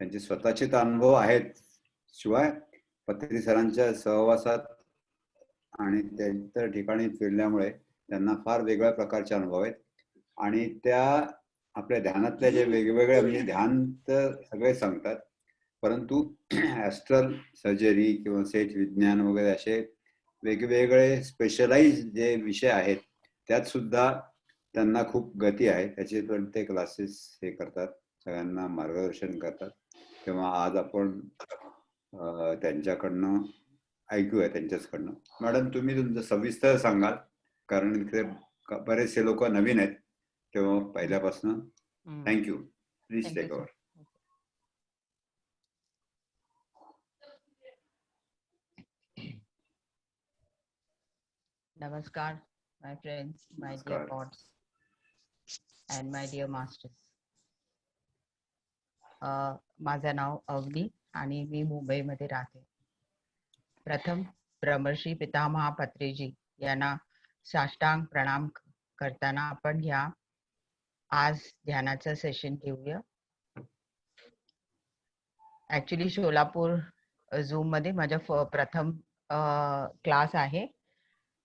त्यांचे स्वतःचे तर अनुभव आहेत, शिवाय पत्रिती सरांच्या सहवासात आणि त्यांच्या ठिकाणी फिरल्यामुळे त्यांना फार वेगळ्या प्रकारचे अनुभव आहेत. आणि त्या आपल्या ध्यानातल्या जे वेगवेगळ्या, म्हणजे ध्यान तर सगळे सांगतात, परंतु ॲस्ट्रल सर्जरी किंवा सेठ विज्ञान वगैरे असे वेगवेगळे स्पेशलाइज जे विषय आहेत, त्यात सुद्धा त्यांना खूप गती आहे. त्याचे पण ते क्लासेस हे करतात, सगळ्यांना मार्गदर्शन करतात. तेव्हा आज आपण त्यांच्याकडनं ऐकूया, त्यांच्याचकडनं. मॅडम, तुम्ही तुमचं सविस्तर सांगाल, कारण इथे बरेचसे लोक नवीन आहेत, तेव्हा पहिल्यापासून. Thank you. Please take over. Namaskar, my friends, my dear pods, and my dear masters. माझं नाव अवनी आणि मी मुंबईमध्ये राहते. प्रथम ब्रह्मर्षी पितामहा पत्रीजी यांना साष्टांग प्रणाम करताना आपण या आज ध्यानाचं सेशन घेऊया. ऍक्च्युली सोलापूर झूम मध्ये माझा प्रथम क्लास आहे,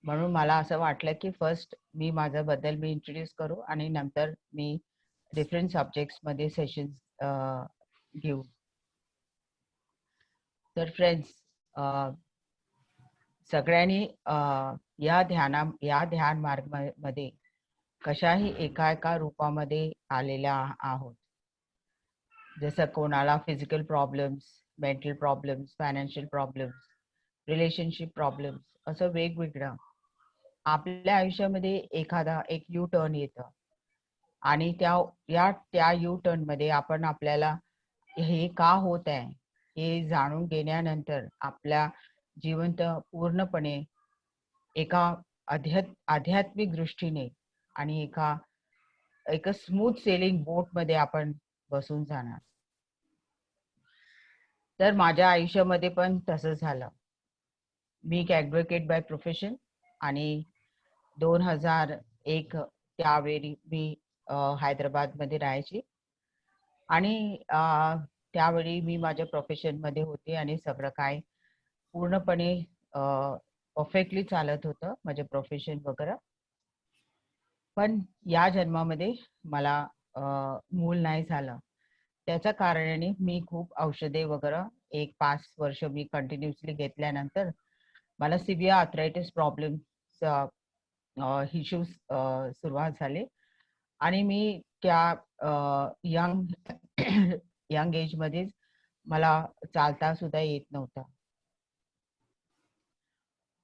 म्हणून मला असं वाटलं की फर्स्ट मी माझ्याबद्दल मी इंट्रोड्यूस करू आणि नंतर मी डिफरंट सब्जेक्ट्स मध्ये सेशन घेऊ. तर फ्रेंड्स, सगळ्यांनी या ध्यान मार्ग मध्ये कशाही एका रूपामध्ये आलेल्या आहोत. जसं कोणाला physical problems, mental problems, financial problems, relationship problems, असं वेगवेगळं आपल्या आयुष्यामध्ये एक यू टर्न येतं आणि त्या यू टर्न मध्ये आपण आपल्याला हे का होत आहे हे जाणून घेण्यानंतर आपल्या जीवन पूर्णपणे एका आध्यात्मिक दृष्टीने आणि एका स्मूथ सेलिंग बोट मध्ये आपण बसून जाणार. तर माझ्या आयुष्यामध्ये पण तसंच झालं. मी एक ॲडव्होकेट बाय प्रोफेशन आणि 2001 त्यावेळी मी हैदराबादमध्ये राहायची आणि त्यावेळी मी माझ्या प्रोफेशन मध्ये होते आणि सगळं काय पूर्णपणे परफेक्टली चालत होतं माझे प्रोफेशन वगैरे. पण या जन्मामध्ये मला मूल नाही झालं. त्याच्या कारणाने मी खूप औषधे वगैरे 5 वर्ष मी कंटिन्युअसली घेतल्यानंतर मला सिव्हिअर आर्थरायटिस प्रॉब्लेम्स इश्यूज सुरुवात झाले आणि मी त्या यंग एज मध्येच मला चालता सुद्धा येत नव्हतं.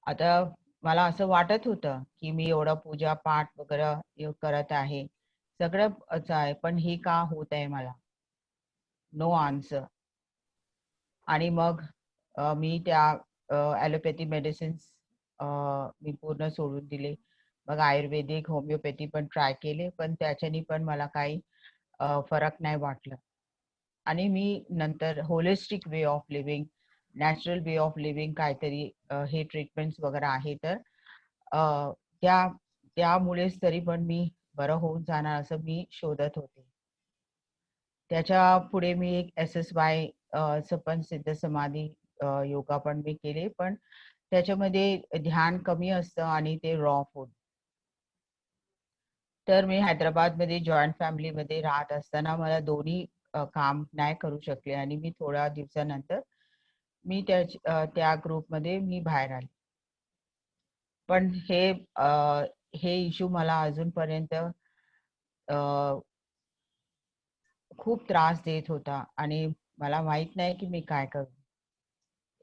आता मला असं वाटत होतं की मी एवढा पूजा पाठ वगैरे करत आहे, सगळंच आहे, पण हे का होत आहे मला, नो आन्सर. आणि मग मी त्या ॲलोपॅथी मेडिसिन्स मी पूर्ण सोडून दिले. मग आयुर्वेदिक, होमिओपॅथी पण ट्राय केले, पण त्याच्यानी पण मला काही फरक नाही वाटलं. आणि मी नंतर holistic way of living, natural way of living काहीतरी हे ट्रीटमेंट्स वगैरे आहे, तर त्यामुळेच तरी पण मी बरं होऊन जाणार असं मी शोधत होते. त्याच्या पुढे मी एक SSY पण सिद्ध समाधी योगा पण मी केले, पण त्याच्यामध्ये ध्यान कमी असतं आणि ते रॉ फूड. तर मी हैदराबादमध्ये जॉईंट फॅमिलीमध्ये राहत असताना मला दोन्ही काम नाही करू शकले आणि मी थोड्या दिवसानंतर मी त्या ग्रुपमध्ये मी बाहेर आले. पण हे इश्यू मला अजूनपर्यंत खूप त्रास देत होता आणि मला माहित नाही की मी काय करू.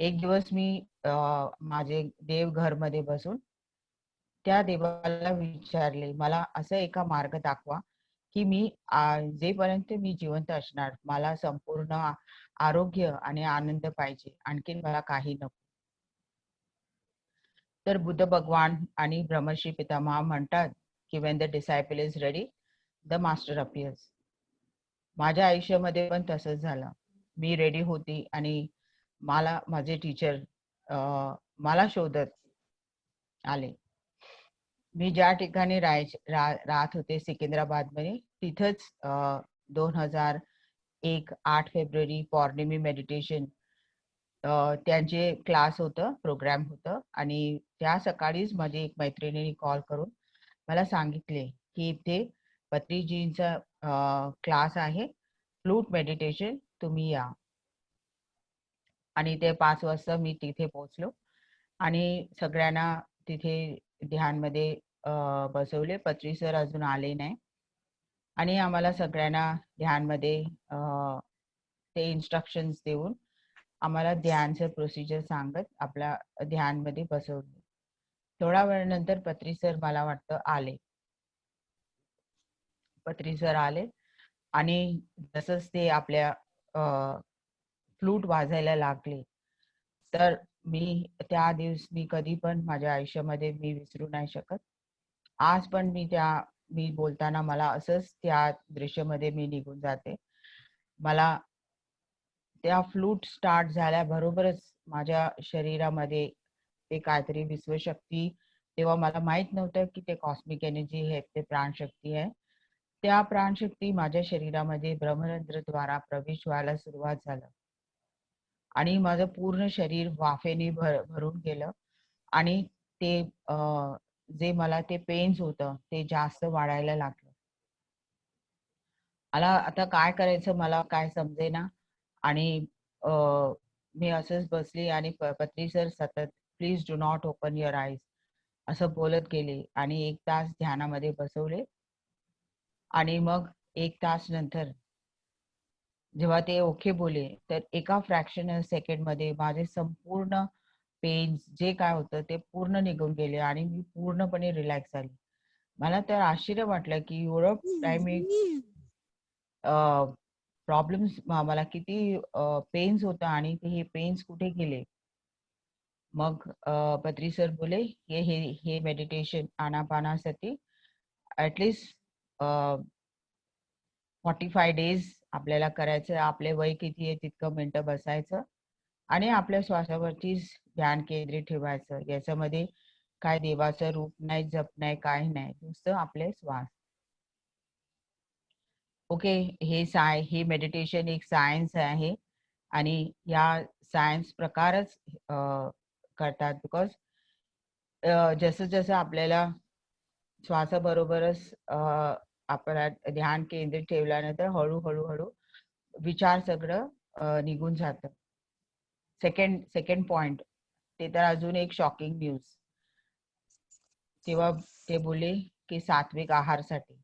एक दिवस मी माझे देवघरमध्ये बसून त्या देवाला विचारले, मला असं एका मार्ग दाखवा की मी जेपर्यंत मी जिवंत असणार मला संपूर्ण आरोग्य आणि आनंद पाहिजे, आणखीन मला काही नको. तर बुद्ध भगवान आणि ब्रह्मर्षी पितामह म्हणतात की when the disciple is ready, the master appears. माझ्या आयुष्यामध्ये पण तसंच झालं. मी रेडी होती आणि माझे टीचर मला शोधत आले. मी ज्या ठिकाणी राहत होते सिकंदराबाद मध्ये, तिथंच 2003 एक 8 फेब्रुवारी पौर्णिमे मेडिटेशन त्यांचे क्लास होतं, प्रोग्राम होतं आणि त्या सकाळीच माझी एक मैत्रिणीने कॉल करून मला सांगितले, की इथे पत्रीजींचा क्लास आहे, फ्लूट मेडिटेशन, तुम्ही या. आणि ते 5 वाजता मी तिथे पोहोचलो आणि सगळ्यांना तिथे ध्यानमध्ये बसवले. पत्री सर अजून आले नाही आणि आम्हाला सगळ्यांना ध्यानमध्ये ते इन्स्ट्रक्शन्स देऊन आम्हाला ध्यानचं प्रोसिजर सांगत आपल्या ध्यानमध्ये बसवले. थोड्या वेळानंतर पत्री सर मला वाटतं आले. पत्री सर आले आणि जसंच ते आपल्या फ्लूट वाजायला लागले, तर त्या दिवस मी कधी पण माझ्या आयुष्यामध्ये मी विसरू नाही शकत. आज पण मी बोलताना मला असंच त्या दृश्यामध्ये मी निघून जाते. मला त्या फ्लूट स्टार्ट झाल्याबरोबरच माझ्या शरीरामध्ये ते काहीतरी विश्वशक्ती, तेव्हा मला माहित नव्हतं की ते कॉस्मिक एनर्जी आहे, ते प्राणशक्ती आहे. त्या प्राणशक्ती माझ्या शरीरामध्ये ब्रह्मरंध्रद्वारा प्रवेश व्हायला सुरुवात झालं आणि माझं पूर्ण शरीर वाफेने भरून गेलं आणि ते जे मला ते पेन्स होतं ते जास्त वाढायला लागलं. मला आता काय करायचं मला काय समजेना आणि अ, मी असंच बसली आणि पत्री सर सतत please do not open your eyes असं बोलत गेले आणि 1 तास ध्यानामध्ये बसवले आणि मग 1 तास नंतर जेव्हा ते ओके बोलले, तर एका फ्रॅक्शन सेकंडमध्ये माझे संपूर्ण पेन्स जे काय होतं ते पूर्ण निघून गेले आणि मी पूर्णपणे रिलॅक्स झाले. मला तर आश्चर्य वाटलं, की एवढं टाईम मी प्रॉब्लेम्स मला किती पेन्स होता आणि हे पेन्स कुठे गेले? मग पत्री सर बोले, "हे हे हे मेडिटेशन आनापानासाठी ॲटलीस्ट 45 डेज आपल्याला करायचं. आपले वय किती आहे तितकं मिनिटं बसायचं आणि आपल्या श्वासावरतीच ध्यान केंद्रित ठेवायचं. याच्यामध्ये काय देवाचं रूप नाही, जप नाही, काही नाही. नुसतं आपले श्वास." ओके, हे मेडिटेशन एक सायन्स आहे आणि या सायन्स प्रकारच करतात बिकॉज जसं-जसं आपल्याला श्वासाबरोबरच आपल्याला ध्यान केंद्रित ठेवल्यानंतर हळू विचार सगळं निघून जातं. सेकंड पॉइंट ते तर अजून एक शॉकिंग न्यूज. तेव्हा ते बोलले की सात्विक आहारसाठी.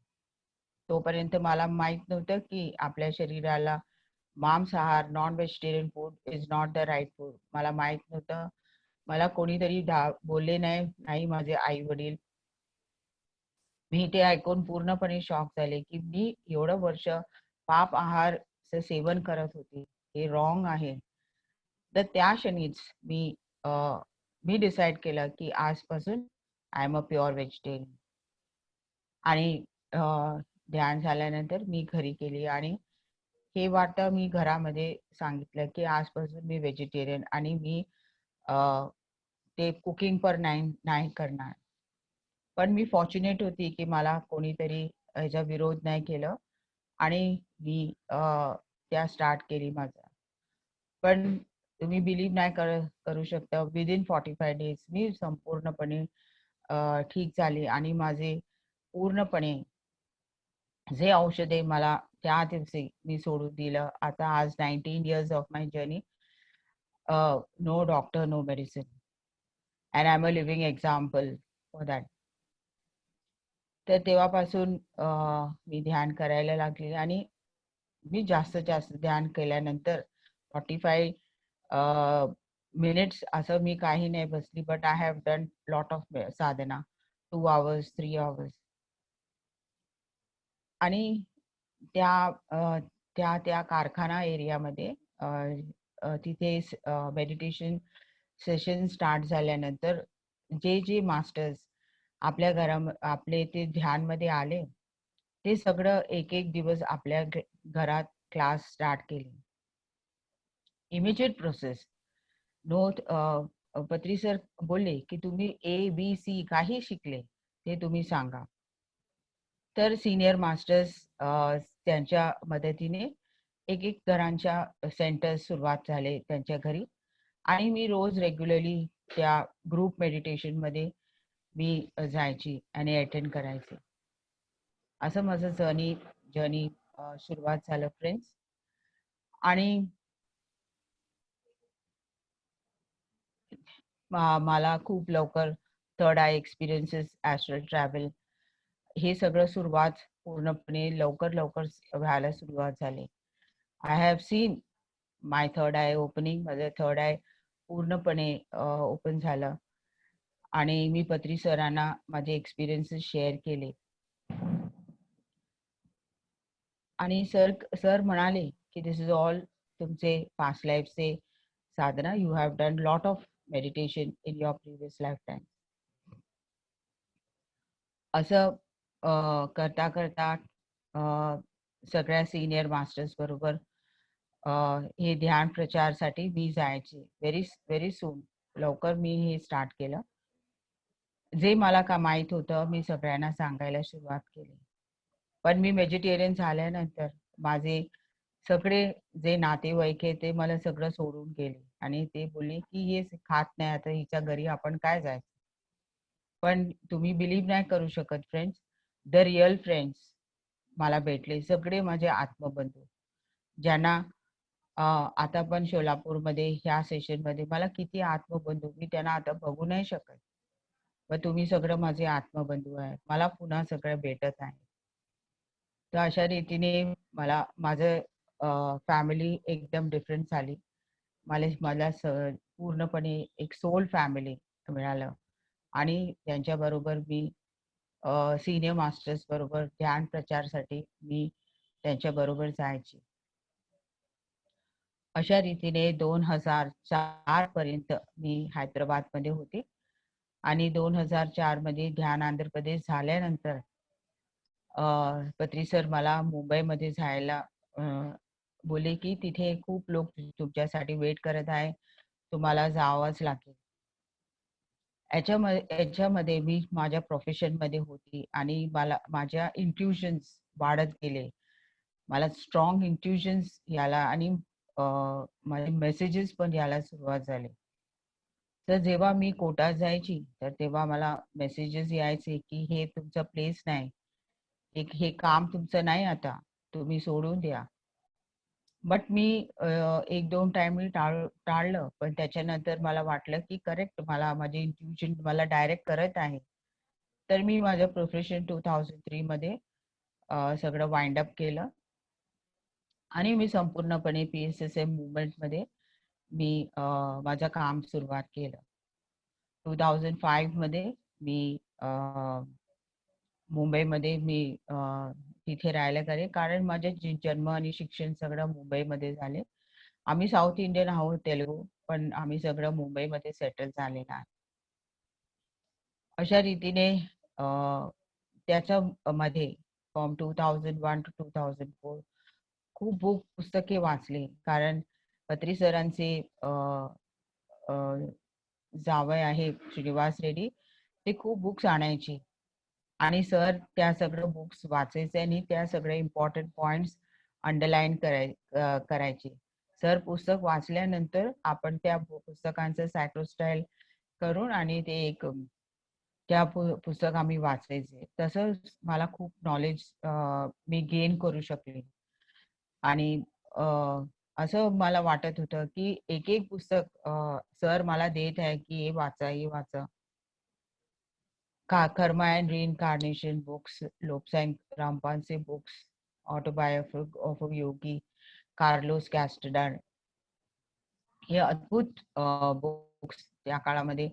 तोपर्यंत मला माहित नव्हतं की आपल्या शरीराला मांसाहार, non vegetarian food is not the right food. मला माहित नव्हतं. मला कोणीतरी बोलले नाही माझे आई-वडील. मी ते ऐकून पूर्णपणे शॉक झाले, की मी एवढं वर्ष पाप आहारचं सेवन करत होते. हे रॉंग आहे. तर त्या क्षणीच अ, मी डिसाईड केलं, की आजपासून I am a pure vegetarian. आणि अ, ध्यान झाल्यानंतर मी घरी गेली आणि हे वार्ता मी घरामध्ये सांगितलं, की आजपासून मी व्हेजिटेरियन आणि मी अ, ते कुकिंग पण नाही नाही करणार. पण मी फॉर्च्युनेट होती, की मला कोणीतरी ह्याचा विरोध नाही केलं आणि मी त्या स्टार्ट केली माझं. पण तुम्ही बिलीव्ह नाही करू शकता विदिन 45 डेज मी संपूर्णपणे ठीक झाली आणि माझे पूर्णपणे जे औषधे मला त्या दिवशी मी सोडून दिलं. आता आज 19 years of my journey. No doctor, no medicine. And I am a living example for that. तर तेव्हापासून मी ध्यान करायला लागले आणि मी जास्तीत जास्त ध्यान केल्यानंतर 45 मिनिट्स असं मी काही नाही बसली, but I have done lot of sadhana 2 hours, 3 hours. आणि त्या त्या कारखाना एरियामध्ये तिथे मेडिटेशन सेशन स्टार्ट झाल्यानंतर जे मास्टर्स आपले ते ध्यानमध्ये आले, ते सगळं एक दिवस आपल्या घरात क्लास स्टार्ट केले. Immediate process. पत्री सर बोलले, की तुम्ही A, B, C काही शिकले ते तुम्ही सांगा. तर सीनियर मास्टर्स त्यांच्या मदतीने एक घरांच्या सेंटर्स सुरुवात झाले त्यांच्या घरी आणि मी रोज रेग्युलरली त्या ग्रुप मेडिटेशन मध्ये मी जायची आणि अटेंड करायचे. असं माझं जर्नी सुरुवात झालं फ्रेंड्स. आणि मला खूप लवकर third I experiences, astral travel हे सगळं सुरुवात पूर्णपणे लवकर व्हायला सुरुवात झाली. I have seen my third eye opening. माझं थर्ड आय पूर्णपणे ओपन झालं आणि मी पत्री सरांना माझे एक्सपिरियन्सेस शेअर केले आणि सर म्हणाले की दिस इज ऑल तुमचे पास्ट लाईफचे साधना. You have done lot of meditation in your previous life time. असं करता करता सगळ्या सिनियर मास्टर्स बरोबर हे ध्यान प्रचारसाठी मी जायचे. व्हेरी सून लवकर मी हे स्टार्ट केलं. जे मला का माहित होतं मी सगळ्यांना सांगायला सुरुवात केली. पण मी व्हेजिटेरियन झाल्यानंतर माझे सगळे जे नातेवाईक आहे ते मला सगळं सोडून गेले आणि ते बोलले की हे खात नाही, आता हिच्या घरी आपण काय जायचं. पण तुम्ही बिलीव्ह नाही करू शकत फ्रेंड्स, द रिअल फ्रेंड्स मला भेटले सगळे माझे आत्मबंधू, ज्यांना आता पण सोलापूरमध्ये ह्या सेशनमध्ये मला किती आत्मबंधू, मी त्यांना आता बघू नाही शकत. पण तुम्ही सगळं माझे आत्मबंधू आहे, मला पुन्हा सगळं भेटत आहे. तर अशा रीतीने मला माझं फॅमिली एकदम डिफरंट झाली. मला पूर्णपणे एक सोल फॅमिली मिळालं आणि त्यांच्याबरोबर मी सिनियर मास्टर्स बरोबर ध्यान प्रचारसाठी मी त्यांच्याबरोबर जायची. अशा रीतीने 2004 पर्यंत मी हैदराबादमध्ये होते आणि 2004 मध्ये ध्यान आंध्र प्रदेश झाल्यानंतर पत्री सर मला मुंबईमध्ये जायला बोलले की तिथे खूप लोक तुमच्यासाठी वेट करत आहे, तुम्हाला जावंच लागेल. याच्यामध्ये मी माझ्या प्रोफेशनमध्ये होती आणि मला माझ्या इंट्युशन्स वाढत गेले. मला स्ट्रॉंग इंट्युशन्स याला आणि माझे मेसेजेस पण यायला सुरुवात झाले. तर जेव्हा मी कोटात जायची तर तेव्हा मला मेसेजेस यायचे की हे तुमचं प्लेस नाही, हे काम तुमचं नाही, आता तुम्ही सोडून द्या. बट मी 1-2 टाइम मी टाळलं. पण त्याच्यानंतर मला वाटलं की करेक्ट मला माझे इंट्युशन मला डायरेक्ट करत आहे. तर मी माझं प्रोफेशन 2003 मध्ये सगळं वाइंड अप केलं आणि मी संपूर्णपणे PSSM मूव्हमेंटमध्ये मी माझं काम सुरुवात केलं. 2005 मध्ये मी मुंबईमध्ये मी तिथे राहायला गेले कारण माझे जन्म आणि शिक्षण सगळं मुंबईमध्ये झाले. आम्ही साऊथ इंडियन आहोत, तेलुगू, पण आम्ही सगळं मुंबईमध्ये सेटल झालेलं आहे. अशा रीतीने त्याच्यामध्ये फ्रॉम 2001 टू 2004 खूप पुस्तके वाचली कारण पत्री सरांचे जावई आहे श्रीनिवास रेड्डी, ते खूप बुक्स आणायचे आणि सर त्या सगळं बुक्स वाचायचे आणि त्या सगळे इम्पॉर्टंट पॉइंट्स अंडरलाईन करायचे. सर पुस्तक वाचल्यानंतर आपण त्या पुस्तकांचं सायक्लोस्टाईल करून आणि ते एक त्या पुस्तक आम्ही वाचायचे. तसंच मला खूप नॉलेज मी गेन करू शकले आणि असं मला वाटत होतं की एक पुस्तक सर मला देत आहे की हे वाचा, हे वाचा. Karma and reincarnation books, Lobsang रामपालचे books, autobiography of a yogi, Carlos कॅस्टडार, हे अद्भुत बुक्स त्या काळामध्ये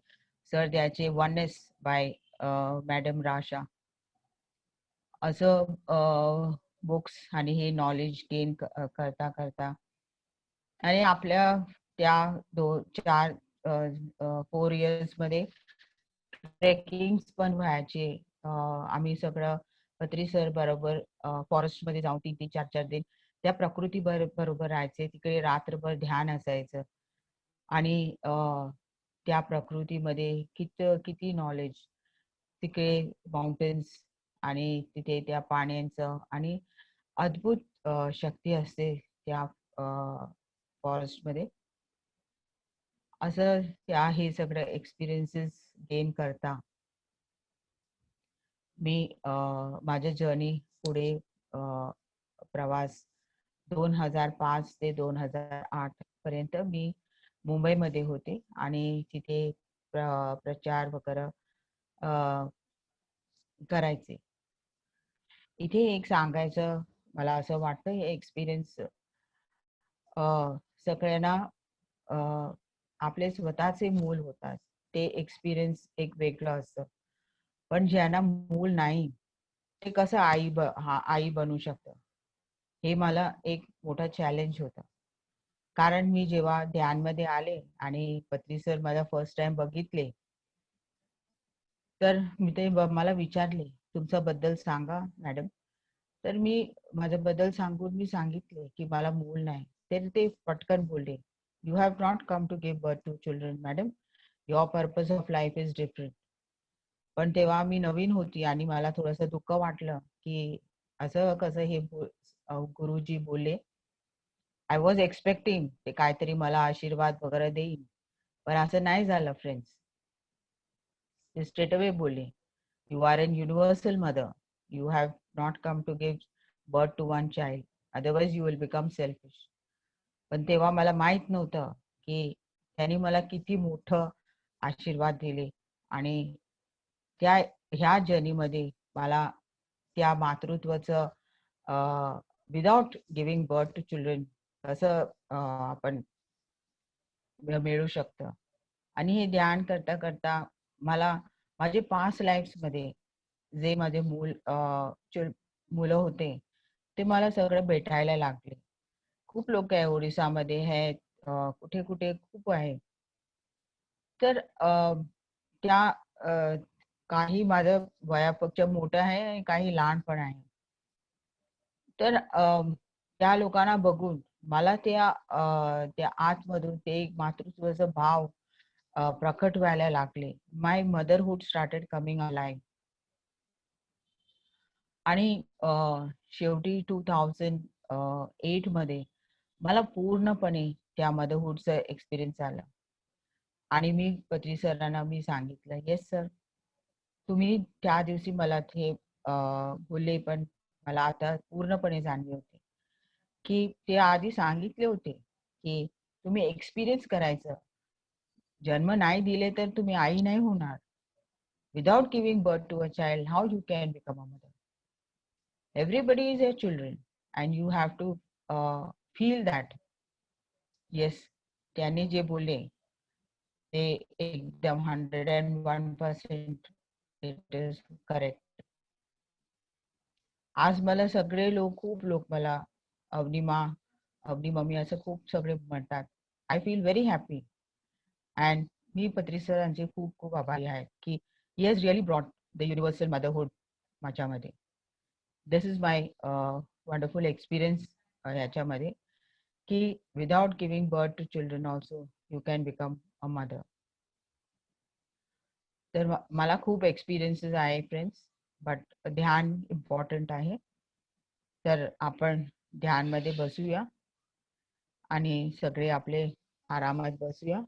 सर द्यायचे. वननेस बाय मॅडम राशा, असं बुक्स आणि हे नॉलेज गेन करता करता आणि आपल्या त्या 4 इयर्स मध्ये ट्रेकिंग्स पण व्हायचे. आम्ही सगळं पत्री सर बरोबर फॉरेस्ट मध्ये जाऊन 3-3, 4-4 दिन त्या प्रकृती बरोबर राहायचे. तिकडे रात्रभर ध्यान असायचं आणि त्या प्रकृतीमध्ये किती नॉलेज, तिकडे माउंटेन्स आणि तिथे त्या पाण्याचं आणि अद्भुत शक्ती असते त्या फॉरेस्टमध्ये. असं त्या हे सगळं एक्सपिरियन्सेस गेन करता मी माझ्या जर्नी पुढे प्रवास 2005 ते 2008 पर्यंत मी मुंबईमध्ये होते आणि तिथे प्रचार वगैरे करायचे. इथे एक सांगायचं मला असं वाटतं, हे एक्सपिरियन्स सगळ्यांना आपले स्वतःचे मूल होतात, ते एक्सपिरियन्स एक वेगळं असतं. पण ज्यांना मूल नाही ते कसं आई बनू शकतं, हे मला एक मोठा चॅलेंज होता. कारण मी जेव्हा ध्यानमध्ये आले आणि पत्री सर मला फर्स्ट टाइम बघितले, तर मी ते मला विचारले, तुमच्याबद्दल सांगा मॅडम. तर मी माझ्याबद्दल सांगून मी सांगितले की मला मूल नाही. तर ते पटकन बोलले, you have not come to give birth to children madam, your purpose of life is different. पण तेव्हा मी नवीन होती आणि मला थोडंसं दुःख वाटलं की असं कसं हे गुरुजी बोलले. आय वॉज एक्सपेक्टिंग ते काहीतरी मला आशीर्वाद वगैरे देईल, पण असं नाही झालं फ्रेंड्स. ते स्ट्रेट अवे बोलले, you are an universal mother, you have not come to give birth to one child, otherwise you will become selfish. पण तेव्हा मला माहित नव्हतं की त्यांनी मला किती मोठं आशीर्वाद दिले आणि त्या ह्या जर्नीमध्ये मला त्या मातृत्वाचं without giving birth to children कसं आपण मिळू शकतं. आणि हे ध्यान करता करता मला माझे पास्ट लाईफ्समध्ये जे माझे मुलं होते ते मला सगळं भेटायला लागले. खूप लोक आहे ओडिसामध्ये आहेत, कुठे कुठे खूप आहे. तर त्या काही माझं वयापेक्षा मोठं आहे आणि काही लहान पण आहे. तर त्या लोकांना बघून मला त्या आतमधून ते एक मातृत्वाचा भाव प्रकट व्हायला लागले. माय मदरहूड स्टार्टेड कमिंग अलाइव्ह. आणि शेवटी 2008 मध्ये मला पूर्णपणे त्या मदरहूडचा एक्सपिरियन्स आला आणि मी पत्री सरांना मी सांगितलं, येस सर, तुम्ही त्या दिवशी मला ते बोलले, पण मला आता पूर्णपणे जाणीव होते की ते आधी सांगितले होते की तुम्ही एक्सपिरियन्स करायचं. जन्म नाही दिले तर तुम्ही आई नाही होणार. Without giving birth to a child, how you can become a mother? Everybody is your children and you have to feel that. Yes, त्यांनी जे बोलले ते एकदम 101% इट इज करेक्ट. आज मला सगळे लोक, खूप लोक मला अवनिमा, अवनी मम्मी असं खूप सगळे म्हणतात. I feel very happy. And मी पत्री सरांचे खूप खूप आभारी आहे की ही has really brought the universal motherhood माझ्यामध्ये. This is my wonderful experience ह्याच्यामध्ये की without giving birth to children also you can become a mother. तर मला खूप एक्सपिरियन्सेस आहे फ्रेंड्स, बट ध्यान इम्पॉर्टंट आहे. तर आपण ध्यानमध्ये बसूया आणि सगळे आपले आरामात बसूया.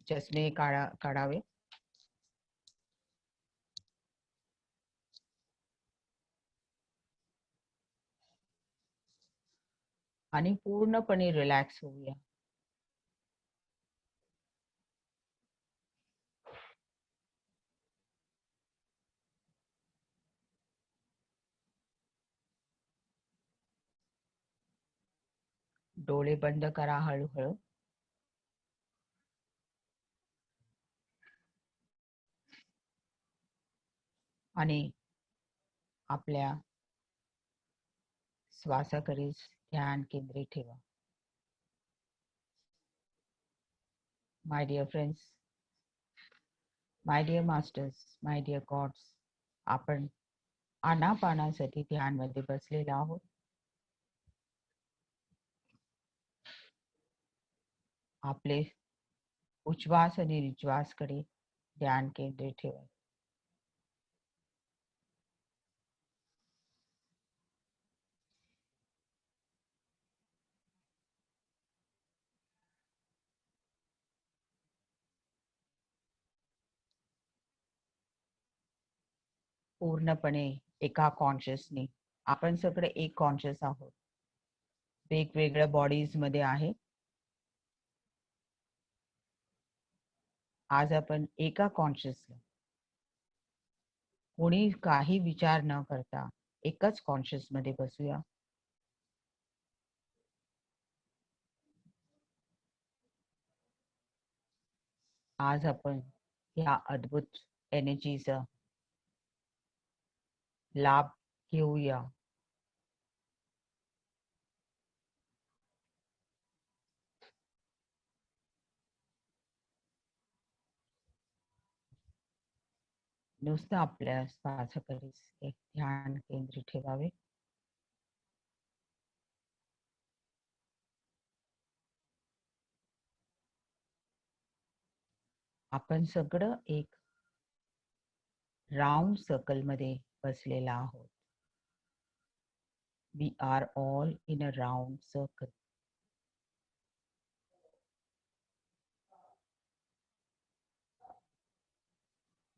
चष्मे काढावे आणि पूर्णपणे रिलॅक्स होऊया. डोळे बंद करा हळूहळू आणि आपल्या श्वासाकडे ध्यान केंद्रित ठेवा. My dear friends, my dear masters, my dear gods, आपण आनापानासाठी ध्यानमध्ये बसलेलो आहोत. आपले उच्छ्वास आणि निश्वासकडे ध्यान केंद्रित ठेवा. पूर्णपणे एका कॉन्शियसनी, आपण सगळे एक कॉन्शियस आहोत, वेगवेगळ्या बॉडीज मध्ये आहे. आज आपण एका कॉन्शियसला, कोणी काही विचार न करता एकच कॉन्शियस मध्ये बसूया. आज आपण या अद्भुत एनर्जीचा लाभ घेऊया. नुसतं आपल्या श्वासाकडेच एक ध्यान केंद्रित ठेवावे. आपण सगळं एक राउंड सर्कल मध्ये बसलेला आहोत. We are all in a round circle.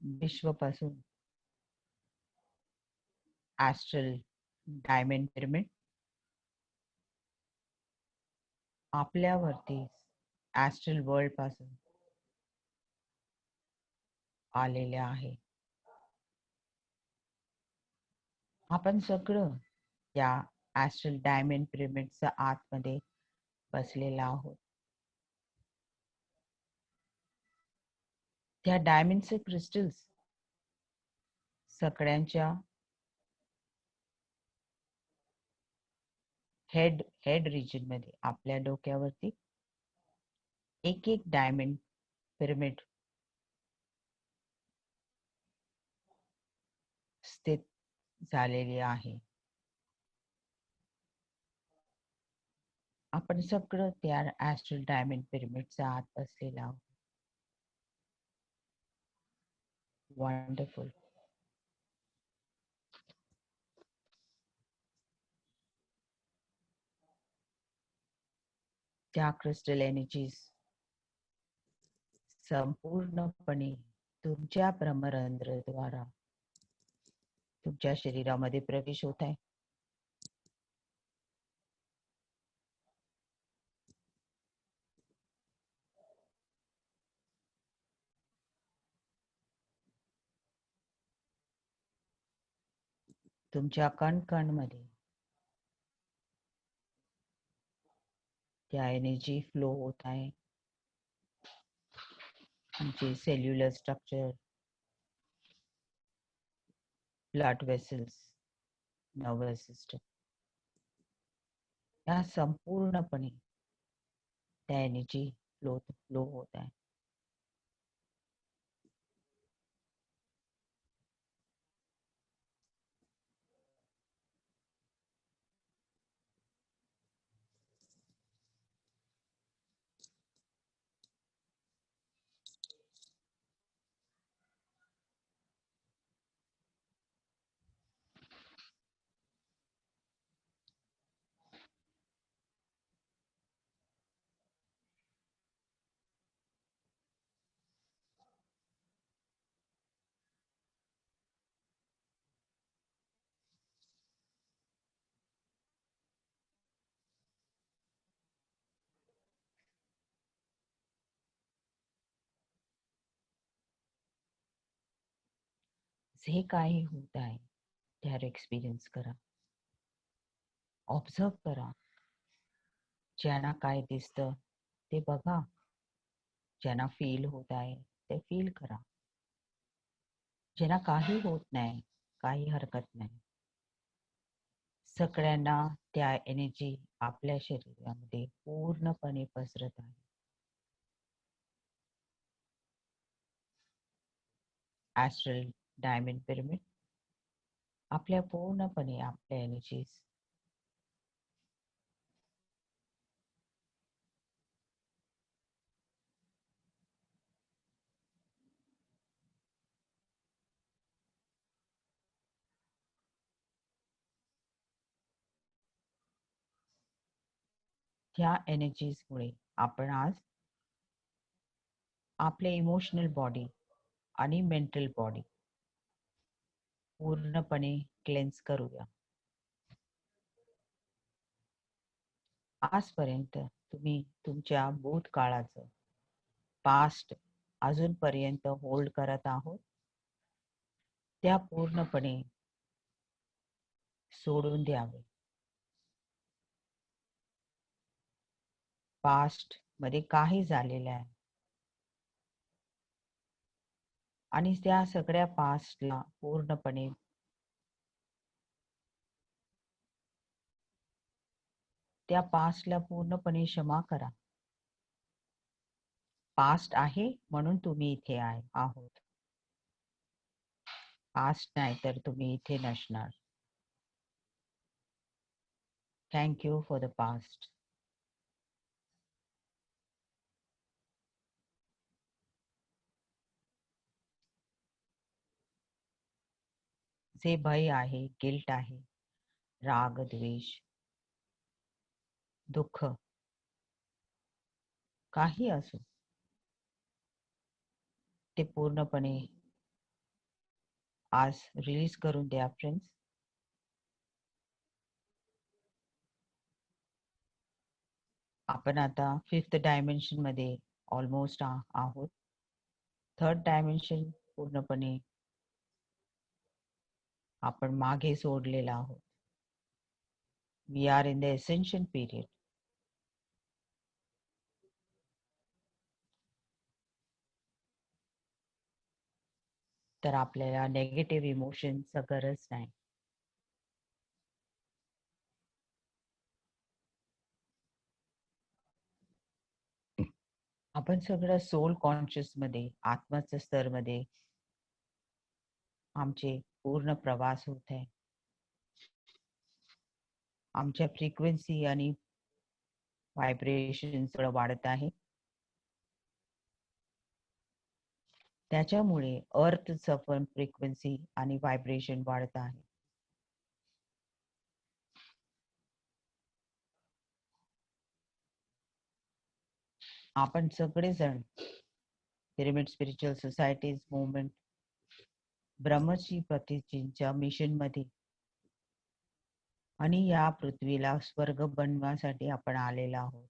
विश्वपासून ॲस्ट्रल डायमंड पिरमिड आपल्यावरती ॲस्ट्रल वर्ल्ड पासून आलेले आहे. आपण सगळं या ॲस्ट्रल डायमंड पिरमिडच्या आतमध्ये बसलेला आहोत. त्या डायमंडचे क्रिस्टल्स सगळ्यांच्या हेड रिजन मध्ये, आपल्या डोक्यावरती एक एक डायमंड पिरमिड स्थित झालेली आहे. आपण सगळं त्या ॲस्ट्रल डायमंड पिरमिडच्या आत बसलेला आहोत. वंडरफुल. त्या क्रिस्टल एनर्जीज संपूर्णपणे तुमच्या ब्रह्मरंध्रद्वारा तुमच्या शरीरामध्ये प्रवेश होत आहे. तुमच्या कण मध्ये त्या एनर्जी फ्लो होत आहे. तुमचे cellular structure, blood vessels, nervous system या संपूर्णपणे त्या एनर्जी फ्लो होत आहे. जे काही होत आहे त्यावर एक्सपिरियन्स करा, ऑब्झर्व करा. ज्यांना काय दिसतं ते बघा, ज्यांना फील होत आहे ते फील करा. ज्यांना काही होत नाही, काही हरकत नाही. सगळ्यांना त्या एनर्जी आपल्या शरीरामध्ये पूर्णपणे पसरत आहे. ॲस्ट्रल डायमंड पिरमिड आपल्या पूर्णपणे आपल्या एनर्जीज ह्या एनर्जीज मुळे आपण आज आपले इमोशनल बॉडी आणि मेंटल बॉडी पूर्णपणे क्लेन्स करूया. आजपर्यंत तुम्ही तुमच्या भूतकाळाचं पास्ट अजूनपर्यंत होल्ड करत आहोत, त्या पूर्णपणे सोडून द्यावे. पास्ट मध्ये काही झालेलं आहे आणि त्या सगळ्या पास्टला पूर्णपणे क्षमा करा. पास्ट आहे म्हणून तुम्ही इथे आहोत. पास्ट नाही तर तुम्ही इथे नसणार. Thank you for the past. जे भय आहे, गिल्ट आहे, राग, द्वेष, दुःख काही असो, ते पूर्णपणे आज रिलीज करून द्या फ्रेंड्स. आपण आता 5th डायमेन्शन मध्ये ऑलमोस्ट आहोत. 3rd डायमेन्शन पूर्णपणे आपण मागे सोडलेला आहोत. We are in the essential period. तर आपल्याला नेगेटिव्ह इमोशनचं गरज नाही. आपण सगळं सोल कॉन्शियस मध्ये, आत्माच्या स्तर मध्ये आमचे पूर्ण प्रवास होत आहे. आमच्या फ्रिक्वेन्सी आणि व्हायब्रेशन सगळं वाढत आहे. त्याच्यामुळे अर्थचं पण फ्रिक्वेन्सी आणि व्हायब्रेशन वाढत आहे. आपण सगळेजण पिरॅमिड स्पिरिच्युअल सोसायटीज मूवमेंट ब्रह्मश्री प्रतिष्ठेच्या मिशन मध्ये आणि या पृथ्वीला स्वर्ग बनवण्यासाठी आपण आलेलो आहोत.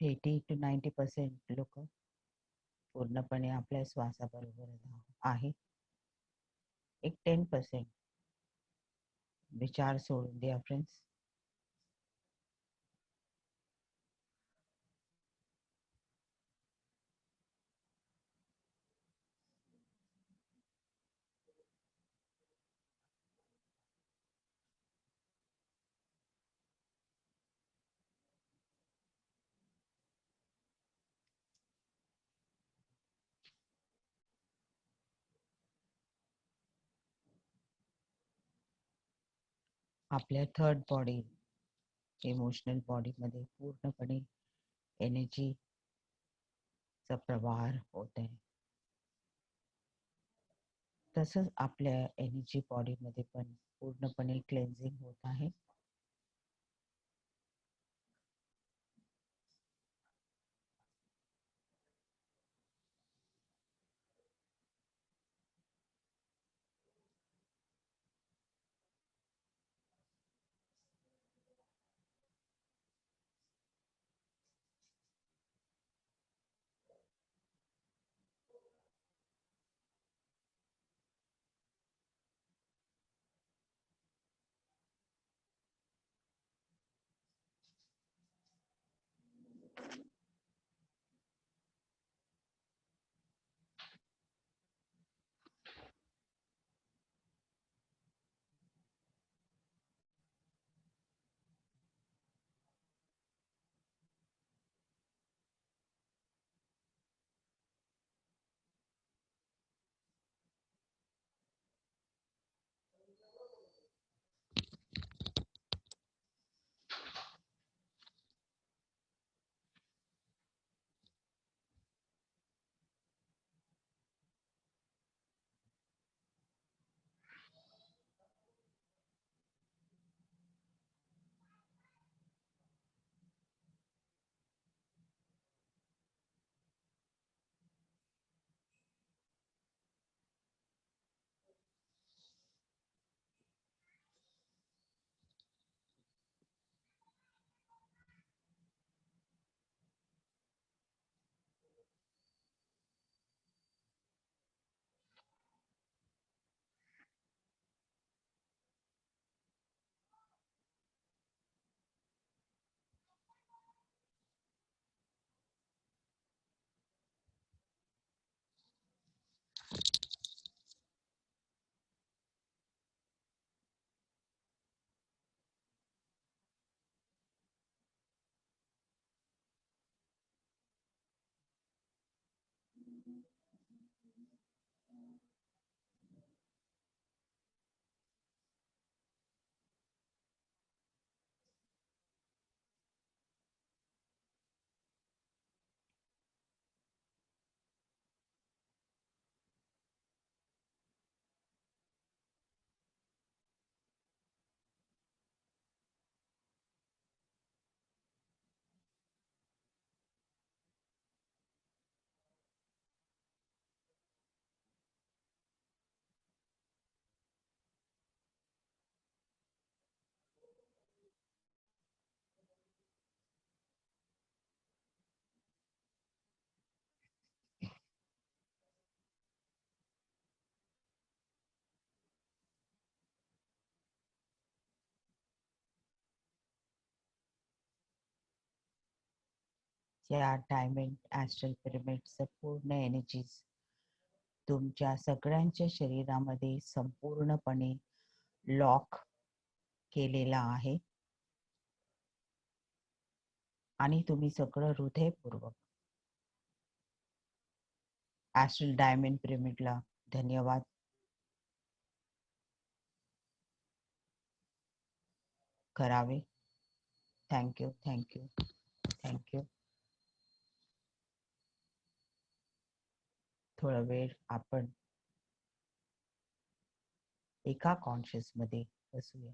80 to 90% लोक पूर्णपणे आपल्या श्वासाबरोबर आहे. एक 10% विचार सोडून द्या फ्रेंड्स. आपल्या थर्ड बॉडी, इमोशनल बॉडीमध्ये पूर्णपणे एनर्जीचा प्रवाह होत आहे. तसंच आपल्या एनर्जी बॉडीमध्ये पण पूर्णपणे क्लेन्झिंग होत आहे. या डायमंड ॲस्ट्रल पिरॅमिडचं पूर्ण एनर्जीज तुमच्या सगळ्यांच्या शरीरामध्ये संपूर्णपणे लॉक केलेला आहे आणि तुम्ही सगळं हृदयपूर्वक ॲस्ट्रल डायमंड पिरॅमिडला धन्यवाद करावे. Thank you, thank you, thank you. थोडा वेळ आपण एका कॉन्शियस मध्ये बसूया.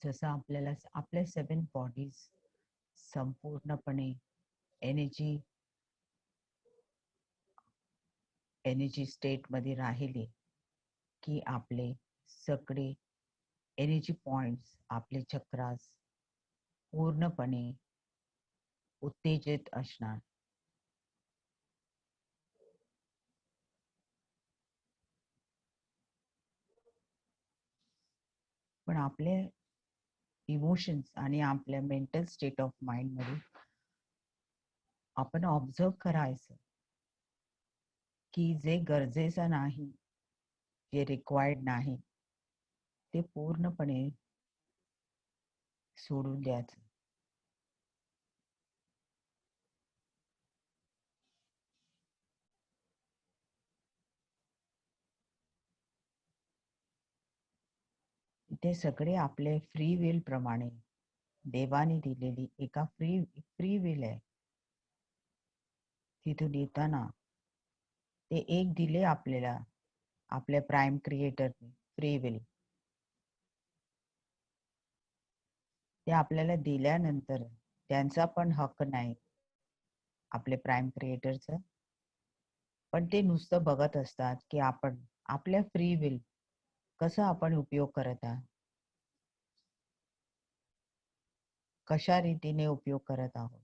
जसं आपल्याला आपले 7 बॉडीज संपूर्णपणे एनर्जी एनर्जी स्टेटमध्ये राहिले की आपले सगळे एनर्जी पॉइंट्स, आपले चक्रास पूर्णपणे उत्तेजित असणार. पण आपले इमोशन्स आणि आपल्या मेंटल स्टेट ऑफ माइंड मध्ये आपण ऑब्झर्व करायचं की जे गरजेचं नाही, जे रिक्वायर्ड नाही, ते पूर्णपणे सोडून द्यायचं. ते सगळे आपले फ्री विल प्रमाणे देवाने दिलेली एका फ्री विल आहे. तिथून येताना ते एक दिले आपल्याला आपल्या प्राइम क्रिएटरने फ्री विल. ते आपल्याला दिल्यानंतर त्यांचा पण हक्क नाही आपले प्राइम क्रिएटरचं, पण ते नुसतं बघत असतात की आपण आपल्या फ्री विल कसा आपण उपयोग करत आहात, कशा रीतीने उपयोग करत आहोत.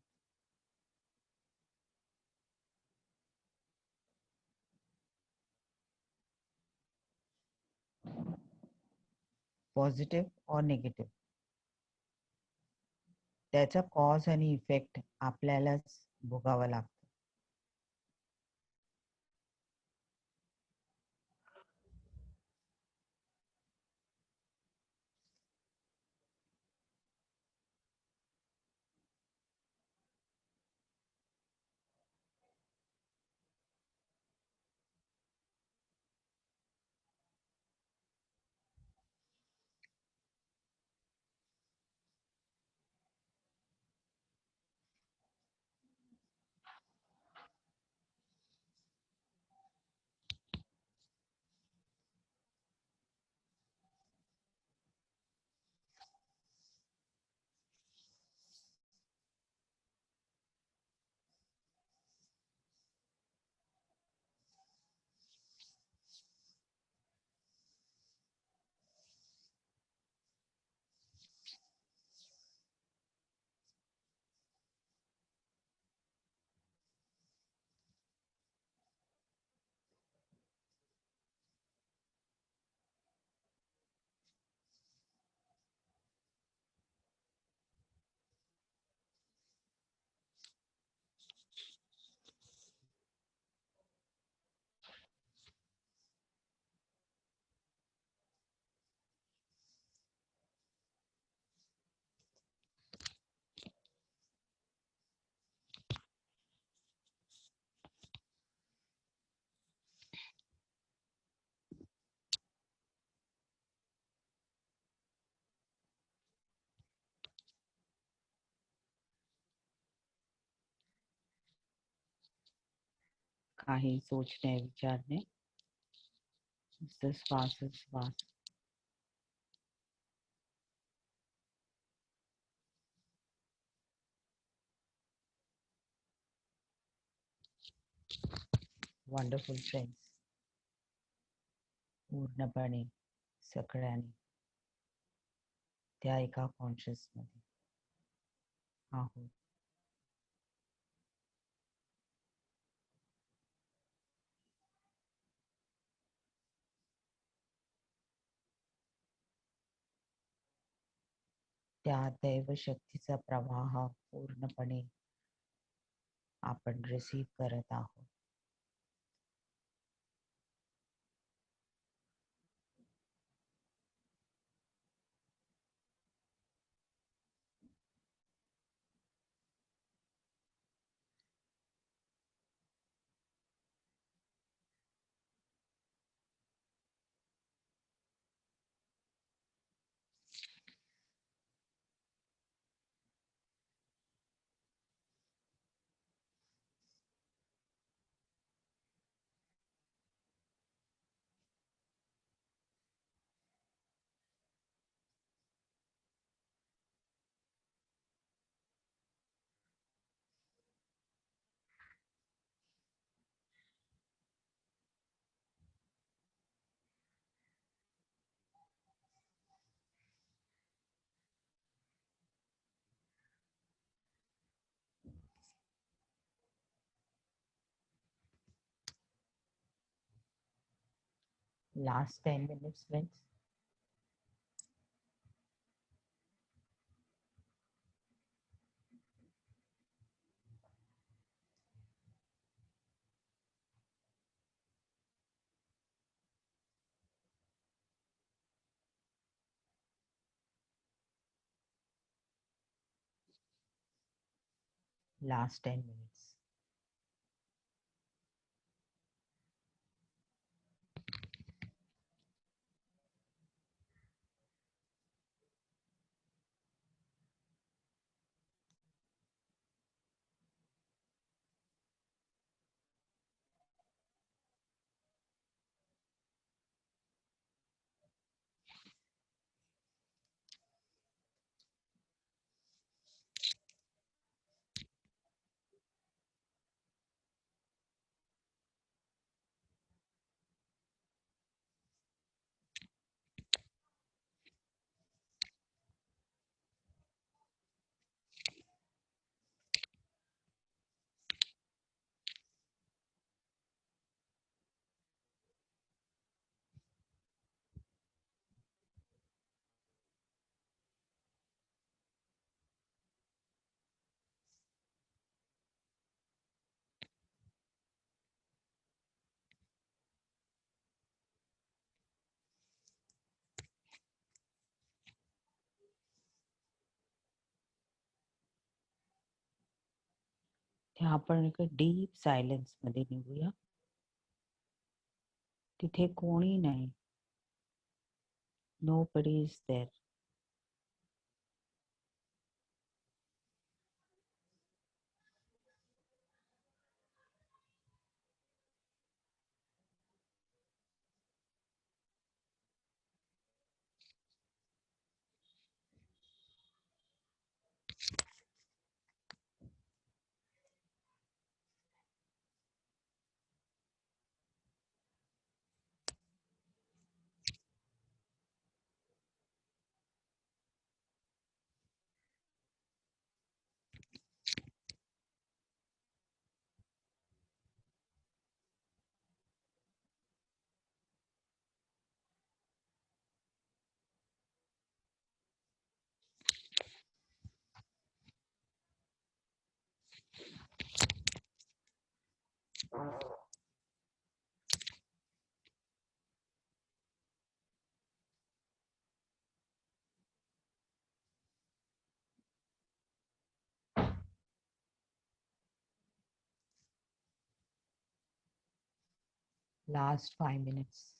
पॉझिटिव्ह और निगेटिव्ह, त्याचा कॉज आणि इफेक्ट आपल्यालाच भोगावा लागतो. काही सोचणे विचारणे, नुसतं श्वासच श्वास. वंडरफुल फ्रेंड्स, पूर्णपणे सगळ्यांनी त्या एका कॉन्शियस मध्ये आहोत. त्या दैवशक्तीचा प्रवाह पूर्णपणे आपण रिसीव्ह करत आहोत. Last 10 minutes, friends. Last 10 minutes. ते आपण एक डीप सायलेन्स मध्ये निघूया. तिथे कोणी नाही. Nobody is there. Last 5 minutes.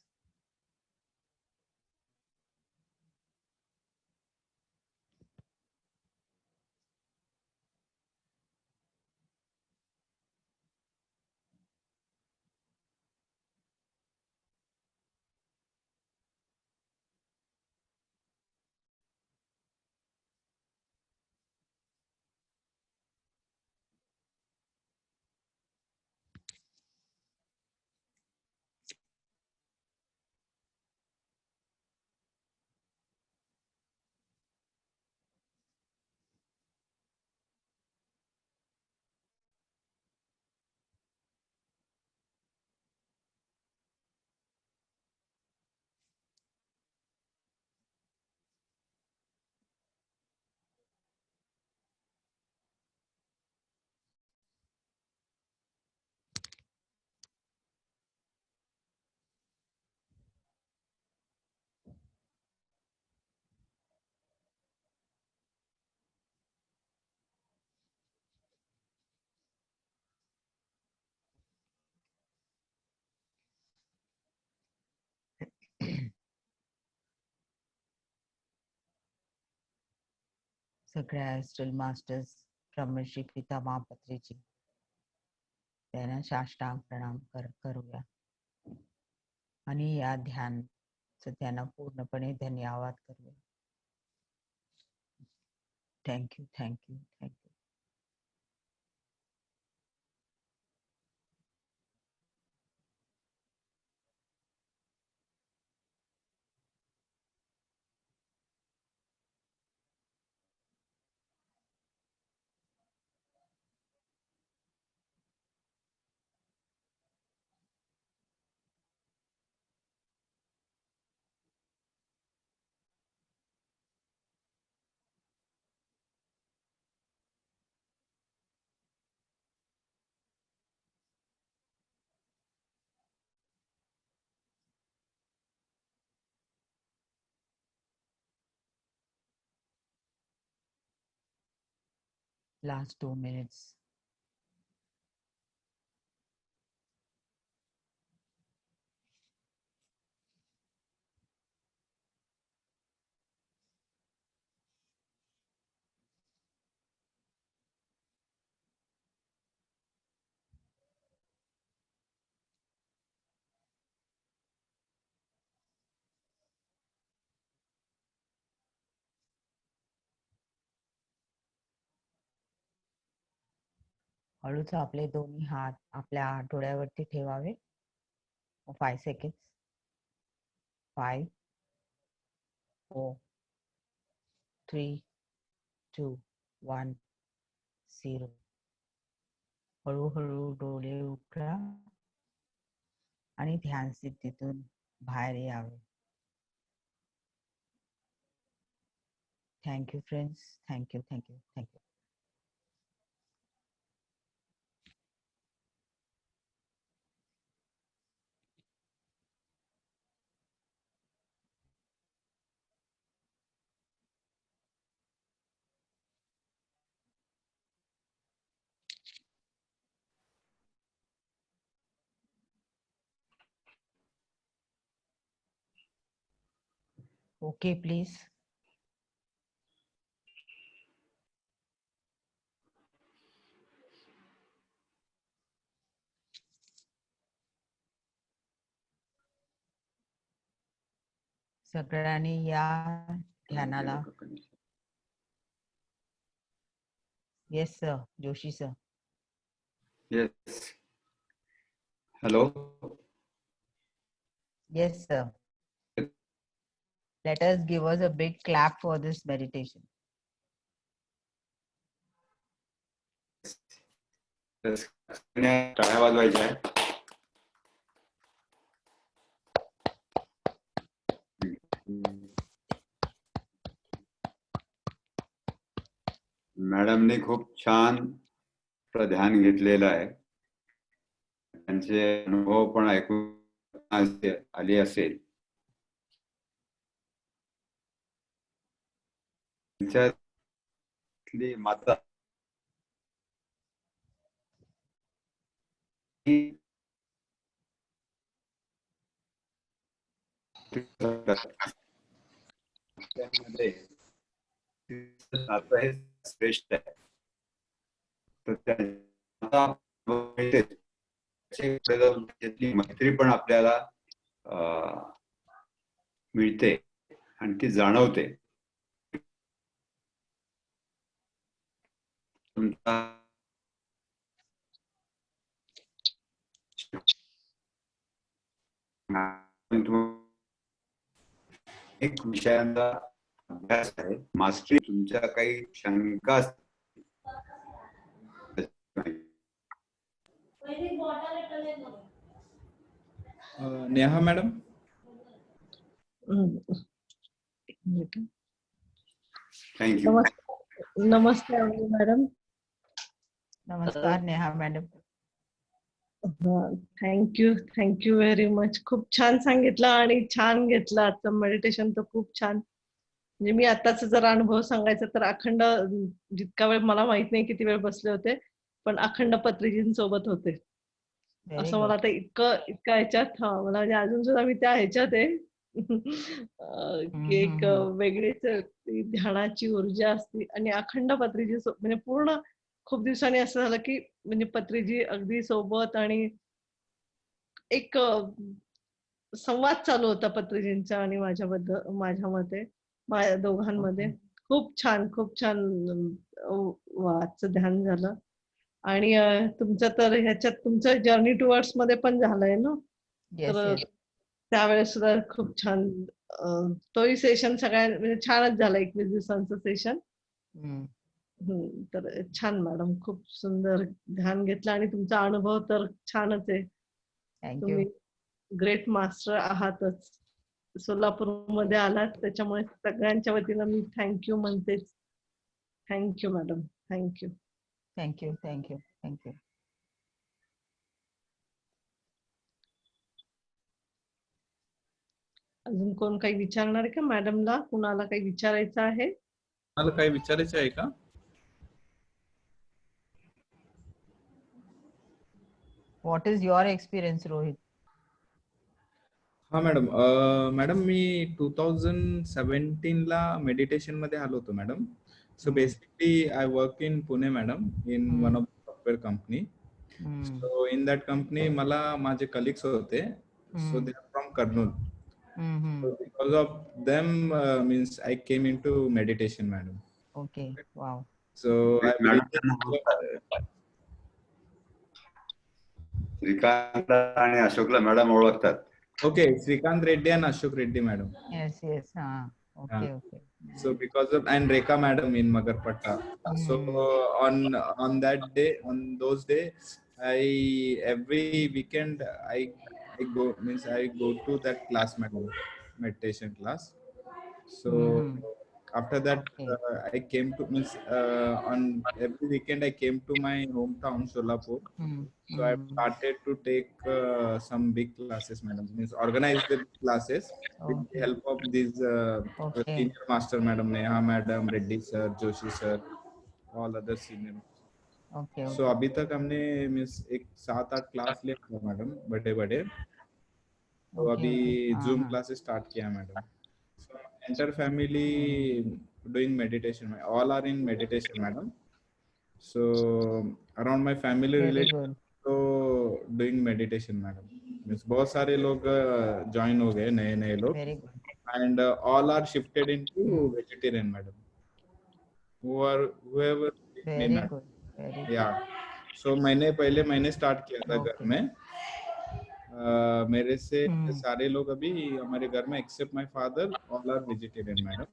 सगळ्या ॲस्ट्रल मास्टर्स ब्रह्मश्री पितामह पत्रीजी त्यांना साष्टांग प्रणाम करूया आणि या ध्यान त्यांना पूर्णपणे धन्यवाद करूया. Thank you thank you thank you. Last 2 minutes. हळूच आपले दोन्ही हात आपल्या डोळ्यावरती ठेवावे. 5 seconds. 5 4 3 2 1 0. हळूहळू डोळे उघडा आणि ध्यान स्थितीतून बाहेर यावे. Thank you friends. Thank you thank you thank you. Okay please. सगळ्यांनी या ध्यानाला. Yes sir. Joshi sir. Yes. Hello. Yes, sir. Let us give us a big clap for this meditation. टाळ्या वाजवायच्या. मॅडमने खूप छान ध्यान घेतलेलं आहे. त्यांचे अनुभव पण ऐकून आले असेल. त्यांच्यातली माता त्यामध्ये नातं हे श्रेष्ठ आहे. तर त्याची मैत्री पण आपल्याला मिळते आणि ती जाणवते. एक विषयांचा अभ्यास आहे. मास्टरी. तुमच्या काही शंका नेहा मॅडम. थँक्यू. नमस्कार मॅडम. नमस्कार Neha madam. Thank you very much. खूप छान सांगितलं आणि छान घेतलं आजचं मेडिटेशन तर खूप छान. म्हणजे मी आताच जर अनुभव सांगायचा तर अखंड जितका वेळ मला माहित नाही किती वेळ बसले होते पण अखंड पत्रीजींसोबत होते. असं मला आता इतकं ह्याच्यात मला म्हणजे अजून सुद्धा मी त्या ह्याच्यात आहे की एक वेगळीच ती ध्यानाची ऊर्जा असते आणि अखंड पत्रीजी म्हणजे पूर्ण खूप दिवसांनी असं झालं की म्हणजे पत्रीजी अगदी सोबत आणि एक संवाद चालू होता पत्रीजींचा आणि माझ्यामध्ये दोघांमध्ये. ओके. खूप छान आजचं ध्यान झालं. आणि तुमचं तर ह्याच्यात तुमचं जर्नी टुवर्ड्स मध्ये पण झालंय ना? येस, तर येस. त्यावेळेस सुद्धा खूप छान तोही सेशन सगळ्या म्हणजे छानच झाला 21 दिवसांचं सेशन. हम्म. तर छान मॅडम, खूप सुंदर ध्यान घेतलं आणि तुमचा अनुभव तर छानच आहे. थँक्यू. तुम्ही ग्रेट मास्टर आहातच. सोलापूरमध्ये आलात त्याच्यामुळे सगळ्यांच्या वतीनं मी थँक्यू म्हणतेच. Thank you madam, thank you. Thank you. Thank you. Thank you. अजून कोण काही विचारणार आहे का मॅडमला? कुणाला काही विचारायचं आहे? मला काही विचारायचं आहे का? What is your experience, Rohit? हा मॅडम. मॅडम मी 2017 ला मेडिटेशन मध्ये आलो होतो madam. So basically I work in Pune madam, in one of software company. So in that company मला माझे कलिग्स होते. So they are from Kurnool. So because of them, means I came into meditation, madam. Okay. Wow. So I madam believe. Srikant आणि अशोकला madam ओळखतात. Okay, Srikant Reddy and Ashok Reddy, madam. Yes, yes. हा. Okay, okay. So because of, and Rekha madam in Magarpatta. So on that day, on those days, every weekend I go, means I go to that class, madam, meditation class. So after that, Okay. I came to, means on every weekend I came to my hometown Solapur. So I started to take some big classes, madam. Means organize the classes with the Okay. help of these Okay. senior master, madam, Neha madam, Reddy sir, Joshi sir, all other senior. Okay. So अभी तक हमने means एक 7-8 class लिया madam, बड़े तो okay. अभी okay. Zoom classes start किया madam. So entire family doing meditation. All are in meditation, madam. So around my family very related good. तो doing meditation, madam. Means बहुत सारे लोग join हो गए, नए लोग, very good. and all are shifted into vegetarian, madam. Whoever me, very madam. Good. Very good. Yeah. So मैंने start किया था घर Okay. में. मेरे से सारे लोग अभी हमारे घर में except my father, all are vegetarian, madam.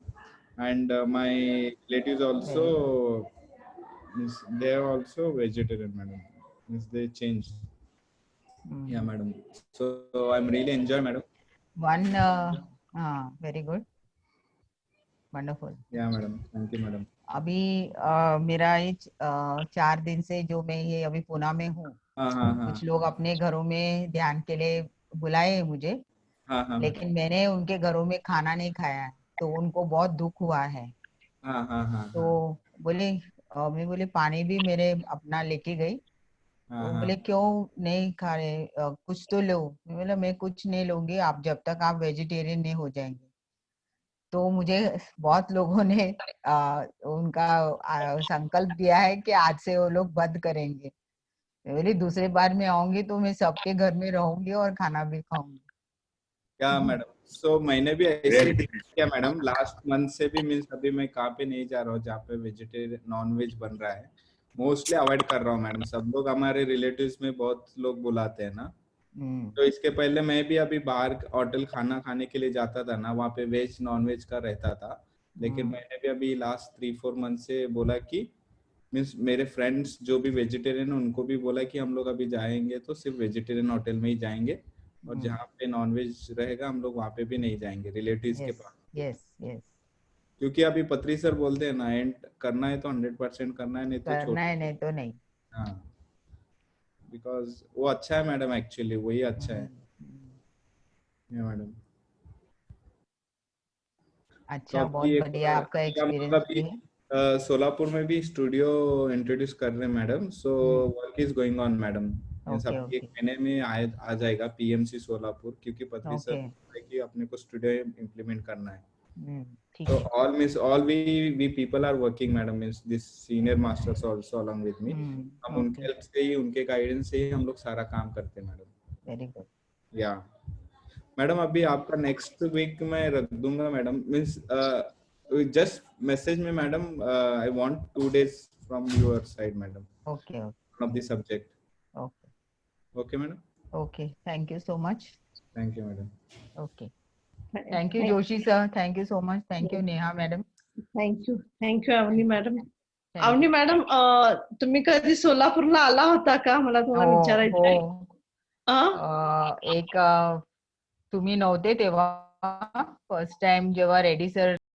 And my relatives also, means they are also vegetarian, madam. Means they changed. Yeah, madam. So I'm really enjoy, madam. One. Very good. Wonderful. Yeah, madam. Thank you, madam. अभी मेरा ये 4 दिन से जो मैं ये अभी पुणे में हूँ, कुछ लोग अपने घरों में ध्यान के लिए बुलाए मुझे, लेकिन मैंने उनके घरों में खाना नहीं खाया, तो उनको बहुत दुख हुआ है. तो बोले, मैं बोले पानी भी मेरे अपना लेके गई. तो बोले क्यों नहीं खा रहे, कुछ तो लो. मैं बोला मैं कुछ नहीं लूंगी आप जब तक आप वेजिटेरियन नहीं हो जाएंगे. तो मुझे बहुत लोगों ने उनका संकल्प दिया है कि आज से वो लोग बंद करेंगे. मैं बोली दूसरी बार मैं आऊंगी तो मैं सबके घर में रहूंगी और खाना भी खाऊंगी. क्या मैडम? सो मैंने भी ऐसे ही किया मैडम. लास्ट मंथ से भी, मीन्स अभी मैं कहाँ पे नहीं जा रहा हूँ जहाँ पे वेजिटेरियन नॉन वेज बन रहा है, मोस्टली अवॉइड कर रहा हूँ मैडम. सब लोग हमारे रिलेटिव्स में बहुत लोग बुलाते हैं ना, तो इसके पहले मैं भी अभी बाहर होटल खाना खाने के लिए जाता था ना, वहाँ पे वेज नॉन वेज का रहता था. लेकिन मैंने भी अभी लास्ट 3-4 मंथ से बोला कि मीन्स मेरे फ्रेंड्स जो भी वेजिटेरियन उनको भी बोला कि हम लोग अभी जाएंगे तो सिर्फ वेजिटेरियन होटल में ही जाएंगे, और जहाँ पे नॉनवेज रहेगा हम लोग वहाँ पे भी नहीं जाएंगे रिलेटिव्स के पास. Yes, yes. क्योंकि अभी पत्री सर बोलते हैं ना, एंड करना है तो 100% करना है, नहीं तो करना है, नहीं तो नहीं. हाँ, बिकॉज वो अच्छा है मैडम, एक्चुअली वही अच्छा है. मैडम अच्छा, बहुत बढ़िया आपका एक्सपीरियंस भी है. सोलापुर में भी स्टूडियो इंट्रोड्यूस कर रहे हैं madam. So work is going on madam. Means okay अभी एक ओके महीने में आ जाएगा पीएमसी सोलापुर, क्योंकि पत्री सर ओके बोल रहे कि अपने को स्टूडियो इम्प्लीमेंट करना है. ठीक So है. all we people are working, madam. Means this senior masters also along with me. हम उनके ओके हेल्प से ही, उनके गाइडेंस से ही हम लोग सारा काम करते हैं मैडम. Very good. या मैडम अभी आपका नेक्स्ट वीक मैं रख दूंगा मैडम. मीन्स जस्ट मैसेज में madam, I want 2 days from your side madam okay of the subject. Okay okay madam. Okay. Thank you so much. Thank you madam. Okay. Thank you Joshi sir. Thank you so much. Thank you Neha madam. Thank you Avani madam. Thank Avani you. Madam, तुम्ही कधी सोलापूरला आला होता का, मला तुम्हाला हो विचारायचं आहे. हो. एक तुम्ही नव्हते तेव्हा फर्स्ट टाइम जेव्हा रेड्डी सर